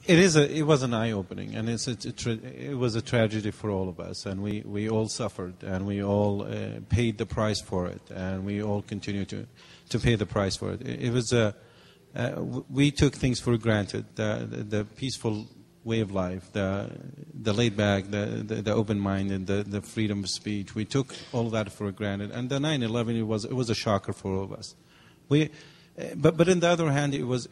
It was an eye-opening, and it was a tragedy for all of us, and we all suffered, and we all paid the price for it, and we all continue to pay the price for it. It was we took things for granted, the peaceful way of life, the laid back, the open mind, and the freedom of speech. We took all that for granted, and the 9/11 it was a shocker for all of us. But on the other hand, it was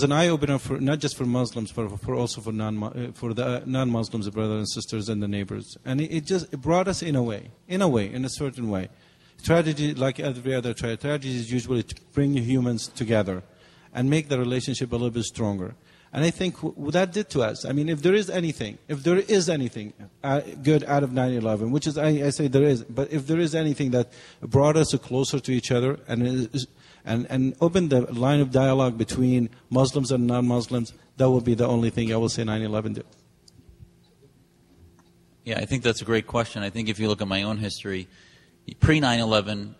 an eye opener for not just for Muslims, but for also for the non-Muslims, the brothers and sisters and the neighbors. And it brought us in a certain way. Tragedy, like every other tragedy, is usually to bring humans together and make the relationship a little bit stronger. And I think what that did to us, I mean, if there is anything good out of 9/11, which is, I say there is, but if there is anything that brought us closer to each other and opened the line of dialogue between Muslims and non-Muslims, that will be the only thing I will say 9/11 did. Yeah, I think that's a great question. I think if you look at my own history, pre-9/11,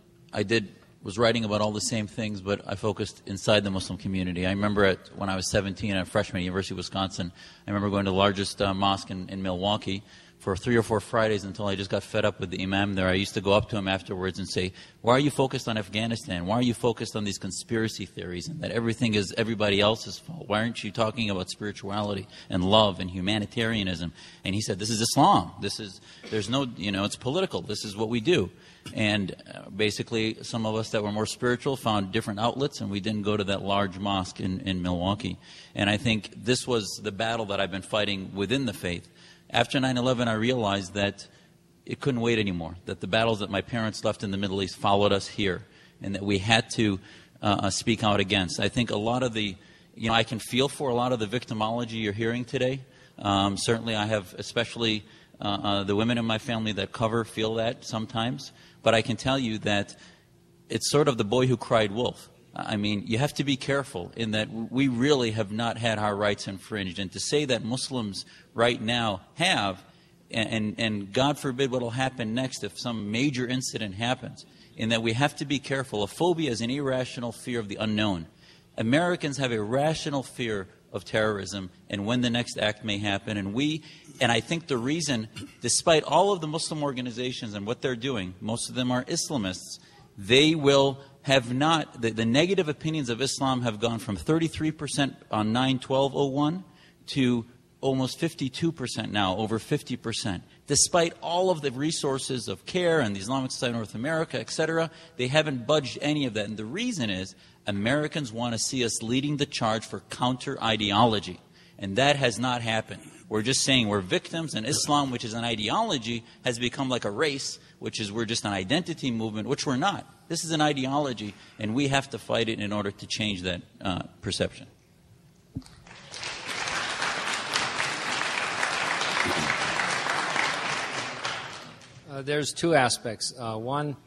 was writing about all the same things, but I focused inside the Muslim community. I remember when I was 17, a freshman at University of Wisconsin, I remember going to the largest mosque in Milwaukee for 3 or 4 Fridays until I just got fed up with the imam there. I used to go up to him afterwards and say, why are you focused on Afghanistan? Why are you focused on these conspiracy theories and that everything is everybody else's fault? Why aren't you talking about spirituality and love and humanitarianism? And he said, this is Islam. There's no, it's political. This is what we do. And basically, some of us that were more spiritual found different outlets, and we didn't go to that large mosque in Milwaukee. And I think this was the battle that I've been fighting within the faith. After 9/11, I realized that it couldn't wait anymore, that the battles that my parents left in the Middle East followed us here, and that we had to speak out against. I think a lot of the, I can feel for a lot of the victimology you're hearing today. Certainly I have, especially the women in my family that feel that sometimes. But I can tell you that it's sort of the boy who cried wolf. I mean, you have to be careful in that we really have not had our rights infringed. And to say that Muslims right now have, and God forbid what will happen next if some major incident happens, in that we have to be careful. A phobia is an irrational fear of the unknown. Americans have a rational fear of terrorism and when the next act may happen. And I think the reason, despite all of the Muslim organizations and what they're doing, most of them are Islamists, they will have not, the negative opinions of Islam have gone from 33% on 9/12/01 to almost 52% now, over 50%. Despite all of the resources of CARE and the Islamic Society of North America, etc., they haven't budged any of that. And the reason is Americans want to see us leading the charge for counter-ideology. And that has not happened. We're just saying we're victims, and Islam, which is an ideology, has become like a race, which is we're just an identity movement, which we're not. This is an ideology, and we have to fight it in order to change that perception. There's 2 aspects. One,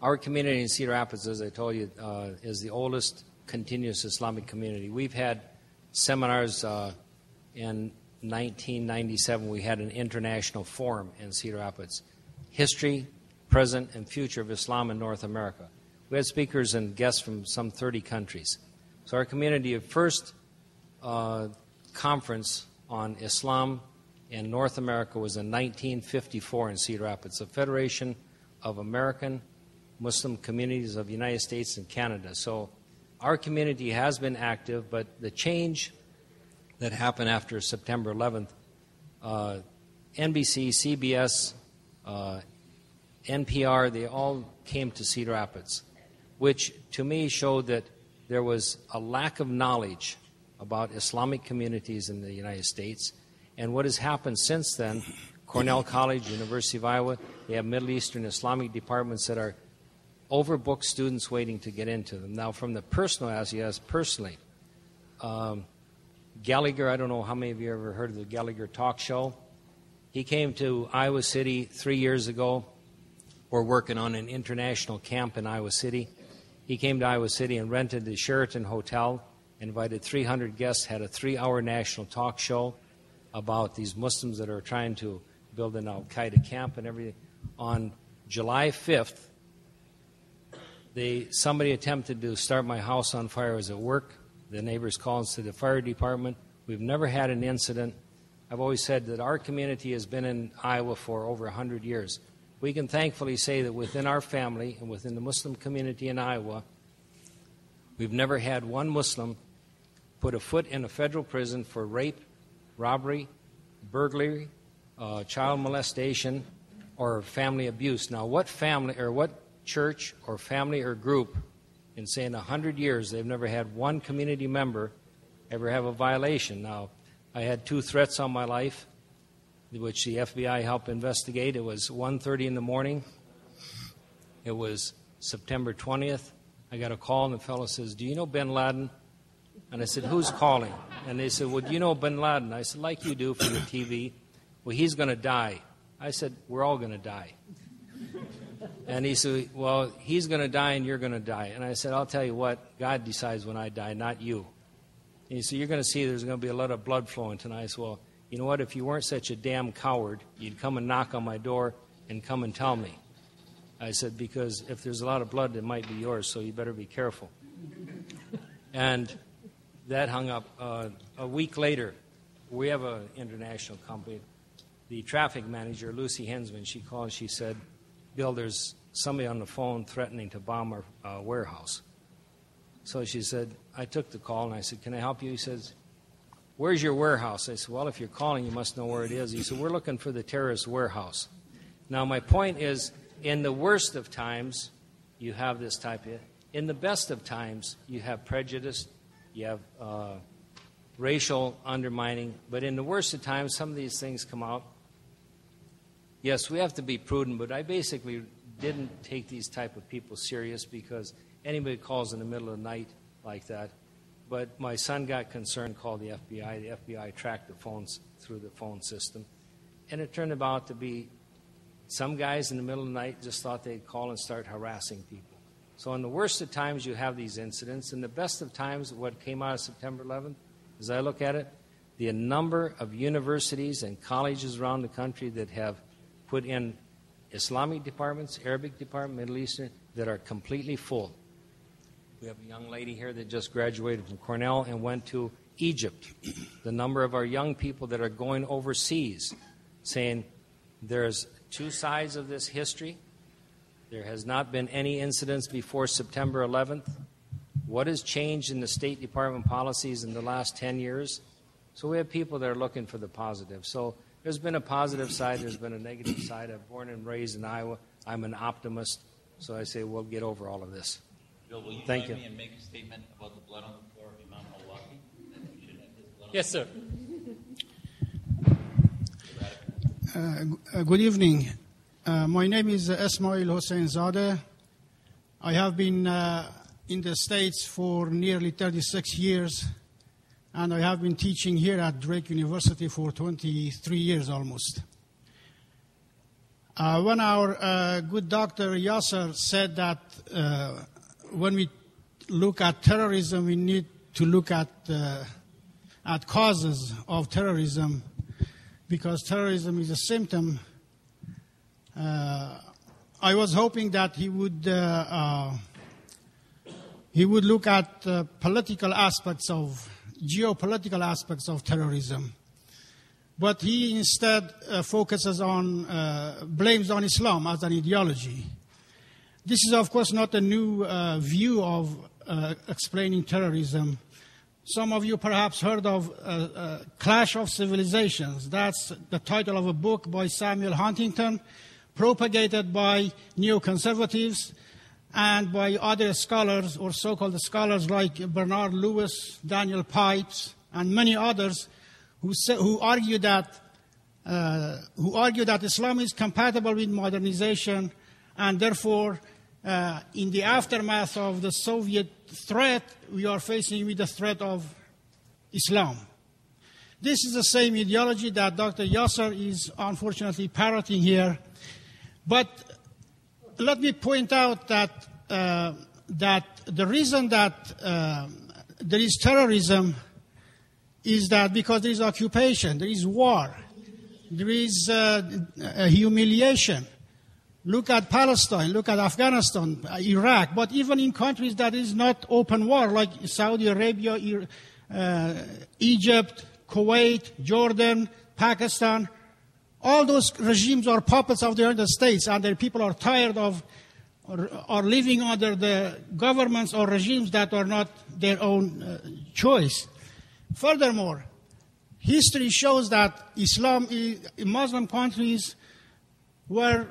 our community in Cedar Rapids, as I told you, is the oldest continuous Islamic community. We've had seminars in 1997. We had an international forum in Cedar Rapids. History, present, and future of Islam in North America. We had speakers and guests from some 30 countries. So our community, first conference on Islam in North America was in 1954 in Cedar Rapids, the Federation of American Muslim Communities of the United States and Canada. So our community has been active, but the change that happened after September 11th, NBC, CBS, NPR, they all came to Cedar Rapids, which to me showed that there was a lack of knowledge about Islamic communities in the United States. And what has happened since then, Cornell College, University of Iowa, they have Middle Eastern Islamic departments that are overbooked students waiting to get into them. Now, from the personal, as you asked personally, Gallagher, I don't know how many of you ever heard of the Gallagher talk show. He came to Iowa City 3 years ago. We're working on an international camp in Iowa City. He came to Iowa City and rented the Sheraton Hotel, invited 300 guests, had a 3-hour national talk show about these Muslims that are trying to build an al-Qaeda camp and everything. On July 5th, somebody attempted to start my house on fire. I was at work. The neighbors call us to the fire department. We've never had an incident. I've always said that our community has been in Iowa for over 100 years. We can thankfully say that within our family and within the Muslim community in Iowa, we've never had one Muslim put a foot in a federal prison for rape, robbery, burglary, child molestation, or family abuse. Now, what family or what church or family or group in, say, in 100 years, they've never had one community member ever have a violation? Now, I had 2 threats on my life, which the FBI helped investigate. It was 1:30 in the morning. It was September 20th. I got a call, and the fellow says, "Do you know bin Laden?" And I said, "Who's calling?" And they said, "Well, do you know bin Laden?" I said, "Like you do for your TV." "Well, he's going to die." I said, "We're all going to die." And he said, "Well, he's going to die and you're going to die." And I said, "I'll tell you what, God decides when I die, not you." And he said, "You're going to see there's going to be a lot of blood flowing tonight." I said, "Well, you know what, if you weren't such a damn coward, you'd come and knock on my door and come and tell me." I said, "Because if there's a lot of blood, it might be yours, so you better be careful." And that hung up. A week later, we have an international company. The traffic manager, Lucy Hensman, she called. She said, "Bill, there's somebody on the phone threatening to bomb our warehouse." So she said, I took the call, and I said, "Can I help you?" He says, "Where's your warehouse?" I said, "Well, if you're calling, you must know where it is." He said, "We're looking for the terrorist warehouse." Now, my point is, in the worst of times, you have this type of... In the best of times, you have prejudice, you have racial undermining, but in the worst of times, some of these things come out. Yes, we have to be prudent, but I basically didn't take these type of people serious because anybody calls in the middle of the night like that. But my son got concerned, called the FBI. The FBI tracked the phones through the phone system. And it turned out to be some guys in the middle of the night just thought they'd call and start harassing people. So in the worst of times, you have these incidents. In the best of times, what came out of September 11th, as I look at it, the number of universities and colleges around the country that have put in Islamic departments, Arabic department, Middle Eastern, that are completely full. We have a young lady here that just graduated from Cornell and went to Egypt. The number of our young people that are going overseas, saying there's 2 sides of this history. There has not been any incidents before September 11th. What has changed in the State Department policies in the last 10 years? So we have people that are looking for the positive. So there's been a positive side, there's been a negative side. I'm born and raised in Iowa. I'm an optimist. So I say we'll get over all of this. Bill, will you Thank join you. me and make a statement about the blood on the floor of Imam al-Waqi? Yes, sir. Good evening. My name is Ismail Hossein Zadeh. I have been in the States for nearly 36 years, and I have been teaching here at Drake University for 23 years almost. When our good Dr. Jasser said that when we look at terrorism, we need to look at causes of terrorism, because terrorism is a symptom. I was hoping that he would look at political aspects of geopolitical aspects of terrorism, but he instead focuses on blames on Islam as an ideology. This is, of course, not a new view of explaining terrorism. Some of you perhaps heard of Clash of Civilizations. That's the title of a book by Samuel Huntington, propagated by neoconservatives and by other scholars, or so-called scholars like Bernard Lewis, Daniel Pipes, and many others, who argue that Islam is compatible with modernization, and therefore, in the aftermath of the Soviet threat, we are facing with the threat of Islam. This is the same ideology that Dr. Jasser is unfortunately parroting here. But let me point out that the reason that there is terrorism is that because there is occupation, there is war, there is humiliation. Look at Palestine, look at Afghanistan, Iraq, but even in countries that is not open war, like Saudi Arabia, Egypt, Kuwait, Jordan, Pakistan, all those regimes are puppets of the United States, and their people are tired of or living under the governments or regimes that are not their own choice. Furthermore, history shows that Muslim countries were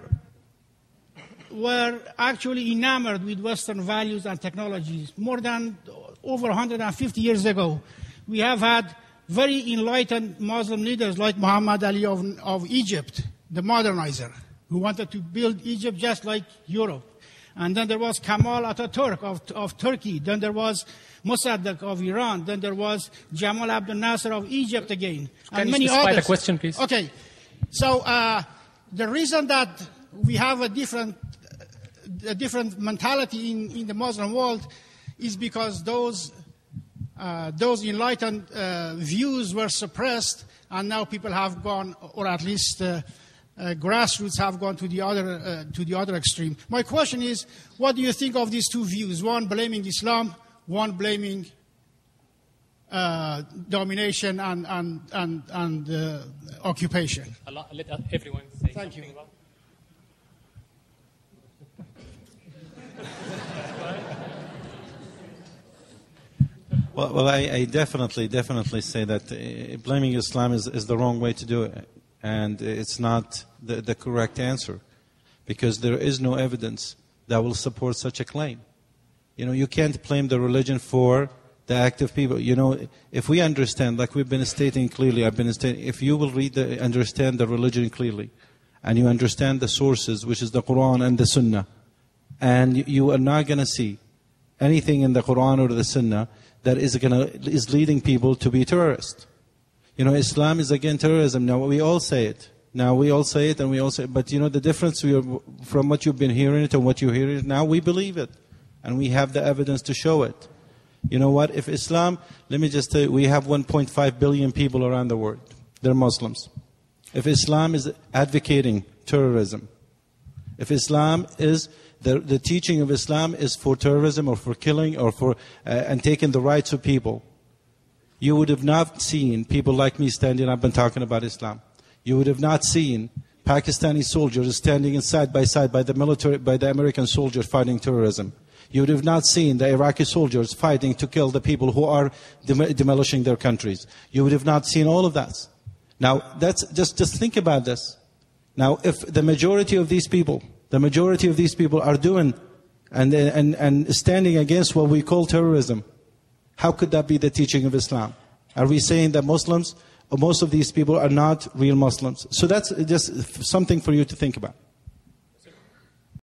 actually enamored with Western values and technologies. More than over 150 years ago, we have had very enlightened Muslim leaders like Muhammad Ali of Egypt, the modernizer, who wanted to build Egypt just like Europe. And then there was Kemal Atatürk of Turkey. Then there was Mossadegh of Iran. Then there was Jamal Abdel Nasser of Egypt again. Can you specify the question, please? Okay. So the reason that we have a different mentality in the Muslim world is because those enlightened views were suppressed, and now people have gone, or at least grassroots have gone to the other extreme. My question is, what do you think of these two views? One blaming Islam, one blaming domination and occupation. Let everyone say Thank something you. about. Well, I definitely say that blaming Islam is the wrong way to do it. And it's not the correct answer, because there is no evidence that will support such a claim. You can't blame the religion for the active people. If we understand, like we've been stating clearly, if you will understand the religion clearly, and you understand the sources, which is the Quran and the Sunnah, and you are not going to see anything in the Quran or the Sunnah that is leading people to be terrorists. Islam is against terrorism. Now, we all say it. But the difference from what you've been hearing it and what you hear it now, we believe it. And we have the evidence to show it. You know what? If Islam, let me just tell you, we have 1.5 billion people around the world. They're Muslims. If Islam is advocating terrorism, if Islam is, the teaching of Islam is for terrorism or for killing or for and taking the rights of people, you would have not seen people like me standing up and talking about Islam. You would have not seen Pakistani soldiers standing side by side by the American soldiers fighting terrorism. You would have not seen the Iraqi soldiers fighting to kill the people who are demolishing their countries. You would have not seen all of that. Now, that's just think about this. Now, if the majority of these people are doing and standing against what we call terrorism, how could that be the teaching of Islam? Are we saying that Muslims, or most of these people, are not real Muslims? So that's just something for you to think about.